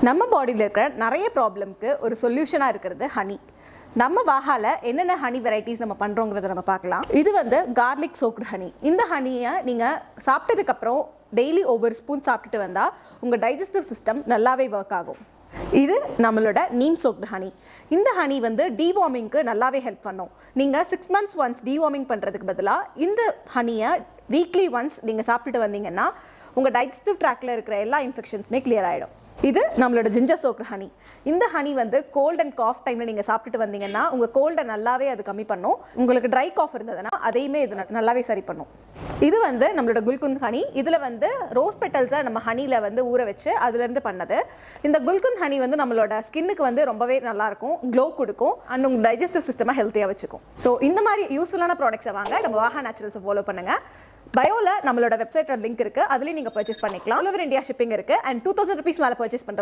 நம்ம பாடியில் இருக்கிற நிறைய ப்ராப்ளம்க்கு ஒரு சொல்யூஷனாக இருக்கிறது ஹனி. நம்ம வாஹால என்னென்ன ஹனி வெரைட்டிஸ் நம்ம பண்ணுறோங்கிறத நம்ம பார்க்கலாம். இது வந்து கார்லிக் சோக்டு ஹனி. இந்த ஹனியை நீங்கள் சாப்பிட்டதுக்கப்புறம் டெய்லி ஒவ்வொரு ஸ்பூன் சாப்பிட்டுட்டு வந்தால் உங்கள் டைஜஸ்டிவ் சிஸ்டம் நல்லாவே ஒர்க் ஆகும். இது நம்மளோட நீம் சோக்டு ஹனி. இந்த ஹனி வந்து டீவார்மிங்க்கு நல்லாவே ஹெல்ப் பண்ணும். நீங்கள் 6 months ஒன்ஸ் டீவார்மிங் பண்ணுறதுக்கு பதிலாக இந்த ஹனியை வீக்லி ஒன்ஸ் நீங்கள் சாப்பிட்டுட்டு வந்தீங்கன்னா உங்கள் டைஜஸ்டிவ் ட்ராக்டில் இருக்கிற எல்லா இன்ஃபெக்ஷன்ஸுமே கிளியர் ஆகிடும். இது நம்மளோட ஜிஞ்சர் சோக்டு ஹனி. இந்த ஹனி வந்து கோல்ட் அண்ட் காஃப் டைமில் நீங்கள் சாப்பிட்டுட்டு வந்தீங்கன்னா உங்கள் கோல்டை நல்லாவே அது கம்மி பண்ணும். உங்களுக்கு ட்ரை காஃப் இருந்ததுன்னா அதையுமே இது நல்லாவே சரி பண்ணும். இது வந்து நம்மளோட குல்குந்த் ஹனி. இதில் வந்து ரோஸ் பெட்டல்ஸை நம்ம ஹனியில் வந்து ஊற வச்சு அதுலேருந்து பண்ணது. இந்த குல்குந்த் ஹனி வந்து நம்மளோட ஸ்கின்னுக்கு வந்து ரொம்பவே நல்லாயிருக்கும், க்ளோ கொடுக்கும் அண்ட் உங்கள் டைஜஸ்டிவ் சிஸ்டமாக ஹெல்த்தியாக வச்சுக்கும். ஸோ இந்த மாதிரி யூஸ்ஃபுல்லான ப்ராடக்ட்ஸை வாங்க நம்ம வாஹா நேச்சுரல்ஸை ஃபாலோ பண்ணுங்கள். பயோல நம்மளோட வெப்சைட்டோட லிங்க் இருக்குது, அதுலேயும் நீங்கள் பர்ச்சேஸ் பண்ணிக்கலாம். ஆல் ஓவர் இந்தியா ஷிப்பிங் இருக்குது அண்ட் 2000 rupees மேலே பர்ச்சேஸ் பண்ணுற